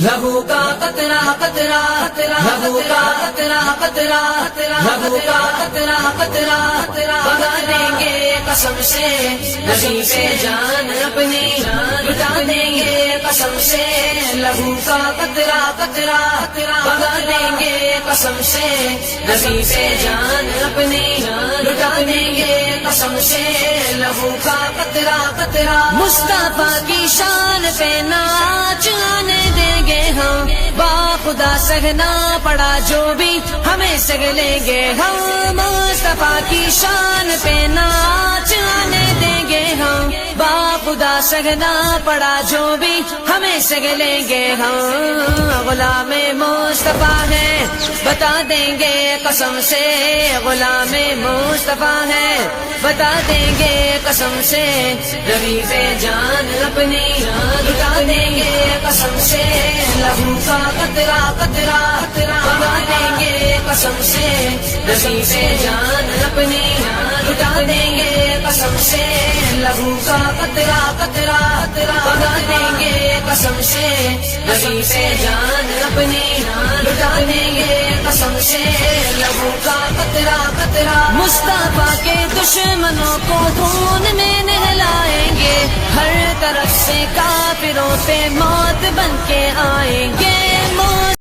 لہو کا قطرہ قطرہ لہو کا قطرہ قطرہ لہو کا قطرہ قطرہ بہا دیں گے قسم سے نبی سے جان اپنی لٹا دیں گے قسم سے لہو کا قطرہ قطرہ بہا دیں گے قسم سے نبی سے جان اپنی لٹا دیں گے قسم سے لہو کا قطرہ قطرہ مصطفیٰ کی شان پہ ناچ آنے دیں گے ہم با خدا سہنا پڑا جو بھی ہمیں سگ لیں گے ہم مصطفیٰ کی شان پہ ناچ آنے دیں گے ہم با خدا سہنا پڑا جو بھی ہمیں سگ لیں گے ہم غلام مصطفیٰ ہے بتا دیں گے قسم سے غلام مصطفیٰ ہے بتا دیں گے قسم سے نبی پہ جان اپنی لٹا دیں گے قسم سے لہو کا قطرہ قطرہ بہا دیں گے قسم سے نبی پہ جان اپنی لٹا دیں گے قسم سے لہو کا قطرہ قطرہ بہا دیں گے قسم سے نبی پہ جان اپنی لٹا دیں گے قسم سے لہو کا قطرہ قطرہ مصطفیٰ کے دشمنوں کو خون میں نہلائیں گے ہر طرف سے کافروں پہ موت بن کے آئیں گے